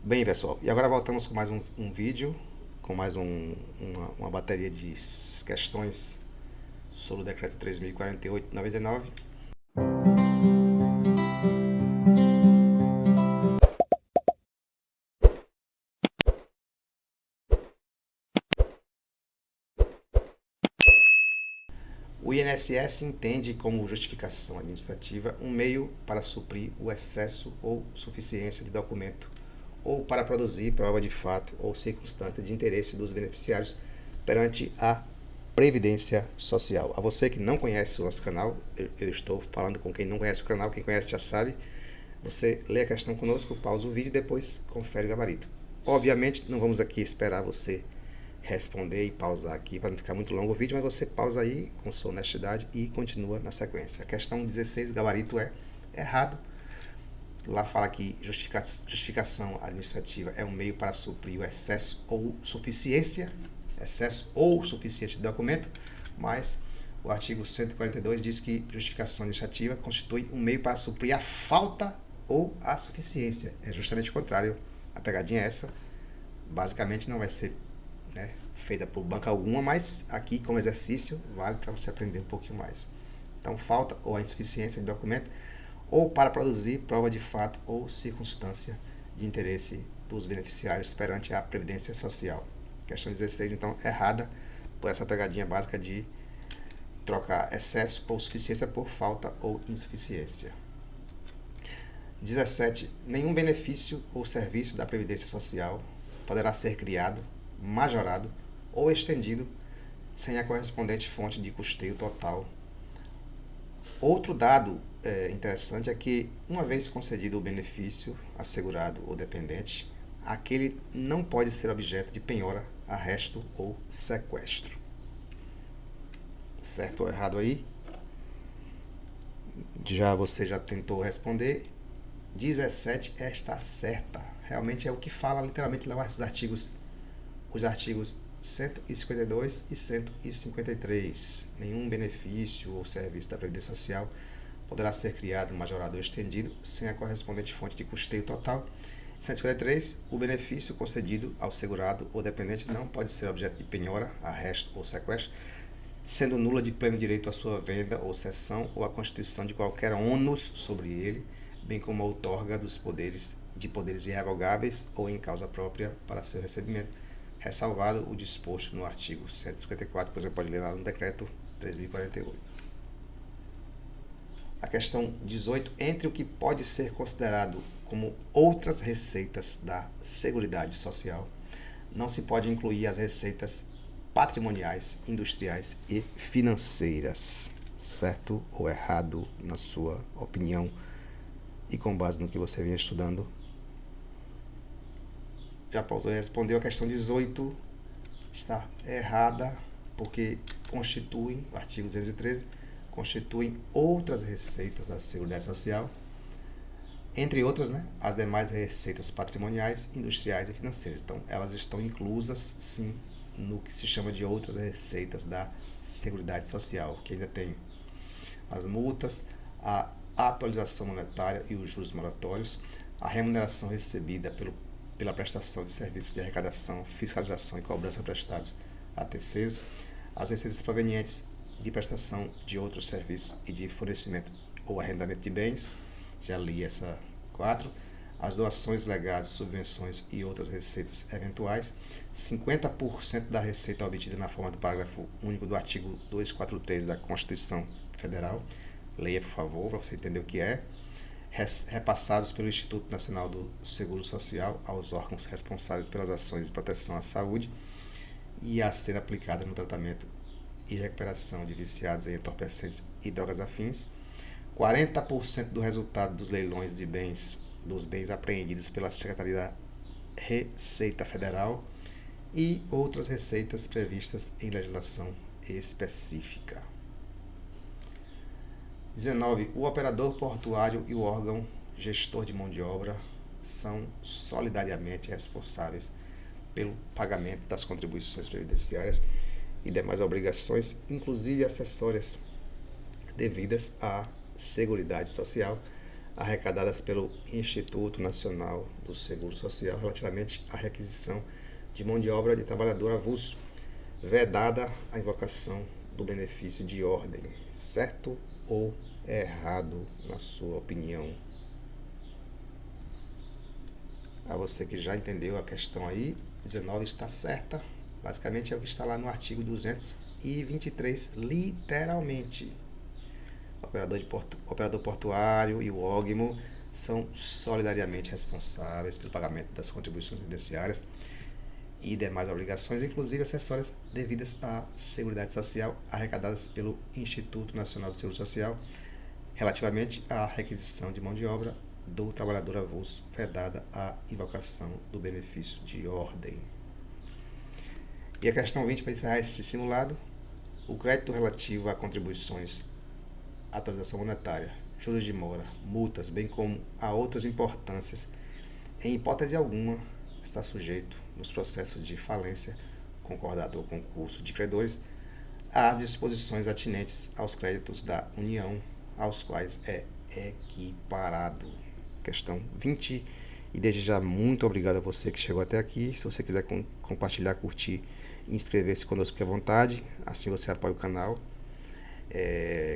Bem, pessoal, e agora voltamos com mais um vídeo, com mais uma bateria de questões sobre o decreto 3.048/99. O INSS entende como justificação administrativa um meio para suprir o excesso ou suficiência de documento ou para produzir prova de fato ou circunstância de interesse dos beneficiários perante a Previdência Social. A você que não conhece o nosso canal, eu estou falando com quem não conhece o canal, quem conhece já sabe. Você lê a questão conosco, pausa o vídeo e depois confere o gabarito. Obviamente, não vamos aqui esperar você responder e pausar aqui para não ficar muito longo o vídeo, mas você pausa aí com sua honestidade e continua na sequência. A questão 16, gabarito é errado. Lá fala que justificação administrativa é um meio para suprir o excesso ou suficiência de documento, mas o artigo 142 diz que justificação administrativa constitui um meio para suprir a falta ou a suficiência. É justamente o contrário. A pegadinha é essa. Basicamente não vai ser feita por banca alguma, mas aqui como exercício vale para você aprender um pouquinho mais. Então, falta ou a insuficiência de documento ou para produzir prova de fato ou circunstância de interesse dos beneficiários perante a Previdência Social. Questão 16, então, errada por essa pegadinha básica de trocar excesso ou suficiência por falta ou insuficiência. 17. Nenhum benefício ou serviço da Previdência Social poderá ser criado, majorado ou estendido sem a correspondente fonte de custeio total. Outro dado interessante é que, uma vez concedido o benefício assegurado ou dependente, aquele não pode ser objeto de penhora, arresto ou sequestro. Certo ou errado aí? Você já tentou responder. 17 está certa. Realmente é o que fala literalmente lá os artigos 152 e 153. Nenhum benefício ou serviço da Previdência Social poderá ser criado, majorado ou estendido sem a correspondente fonte de custeio total. 153. O benefício concedido ao segurado ou dependente não pode ser objeto de penhora, arresto ou sequestro, sendo nula de pleno direito a sua venda ou cessão ou a constituição de qualquer ônus sobre ele, bem como a outorga de poderes irrevogáveis ou em causa própria para seu recebimento, ressalvado o disposto no artigo 154, pois você pode ler lá no decreto 3.048. A questão 18, entre o que pode ser considerado como outras receitas da Seguridade Social, não se pode incluir as receitas patrimoniais, industriais e financeiras. Certo ou errado, na sua opinião e com base no que você vem estudando? Já pausou e respondeu. A questão 18 está errada, porque constituem, o artigo 213, constituem outras receitas da Seguridade Social, entre outras, as demais receitas patrimoniais, industriais e financeiras. Então, elas estão inclusas, sim, no que se chama de outras receitas da Seguridade Social, que ainda tem as multas, a atualização monetária e os juros moratórios, a remuneração recebida pela prestação de serviços de arrecadação, fiscalização e cobrança prestados a terceiros, as receitas provenientes de prestação de outros serviços e de fornecimento ou arrendamento de bens, já li essa 4, as doações, legados, subvenções e outras receitas eventuais, 50% da receita obtida na forma do parágrafo único do artigo 243 da Constituição Federal, leia por favor, para você entender o que é, repassados pelo Instituto Nacional do Seguro Social aos órgãos responsáveis pelas ações de proteção à saúde e a ser aplicada no tratamento e recuperação de viciados em entorpecentes e drogas afins, 40% do resultado dos leilões dos bens apreendidos pela Secretaria da Receita Federal e outras receitas previstas em legislação específica. 19. O operador portuário e o órgão gestor de mão de obra são solidariamente responsáveis pelo pagamento das contribuições previdenciárias e demais obrigações, inclusive acessórias, devidas à Seguridade Social, arrecadadas pelo Instituto Nacional do Seguro Social relativamente à requisição de mão de obra de trabalhador avulso, vedada a invocação do benefício de ordem. Certo ou errado, na sua opinião? A você que já entendeu a questão aí, 19 está certa. Basicamente é o que está lá no artigo 223, literalmente. O operador portuário e o ógmo são solidariamente responsáveis pelo pagamento das contribuições previdenciárias e demais obrigações, inclusive acessórias devidas à Seguridade Social, arrecadadas pelo Instituto Nacional do Seguro Social, relativamente à requisição de mão de obra do trabalhador avulso, vedada a invocação do benefício de ordem. E a questão 20, para encerrar esse simulado: o crédito relativo a contribuições, atualização monetária, juros de mora, multas, bem como a outras importâncias, em hipótese alguma, está sujeito, nos processos de falência, concordado ou concurso de credores, às disposições atinentes aos créditos da União, aos quais é equiparado. Questão 20. E desde já, muito obrigado a você que chegou até aqui. Se você quiser compartilhar, curtir e inscrever-se conosco, fique à vontade. Assim você apoia o canal.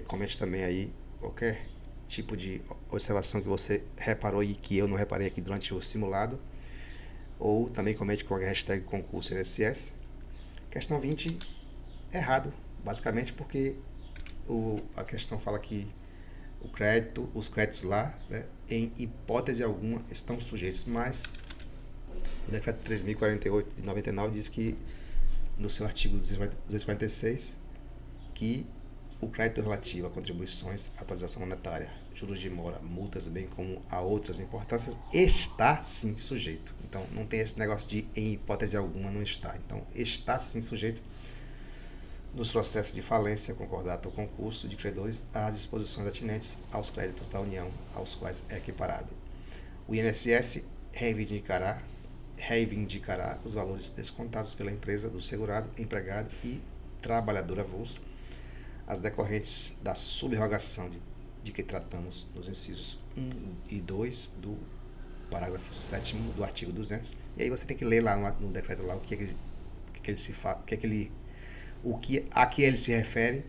Comente também aí qualquer tipo de observação que você reparou e que eu não reparei aqui durante o simulado. Ou também comente com a hashtag concurso INSS. Questão 20, errado. Basicamente porque a questão fala que os créditos lá, né, em hipótese alguma, estão sujeitos, mas o decreto 3.048 de 99 diz que, no seu artigo 246, que o crédito relativo a contribuições, atualização monetária, juros de mora, multas, bem como a outras importâncias, está sim sujeito. Então, não tem esse negócio de em hipótese alguma não está. Então, está sim sujeito, nos processos de falência, concordata ou concurso de credores, às disposições atinentes aos créditos da União, aos quais é equiparado. O INSS reivindicará os valores descontados pela empresa do segurado, empregado e trabalhador avulso, as decorrentes da subrogação de que tratamos nos incisos 1 e 2 do parágrafo 7º do artigo 200. E aí você tem que ler lá no decreto lá a que ele se refere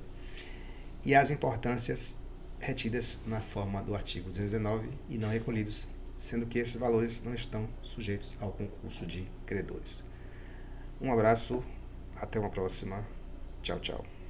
e as importâncias retidas na forma do artigo 219 e não recolhidos, sendo que esses valores não estão sujeitos ao concurso de credores. Um abraço, até uma próxima. Tchau, tchau.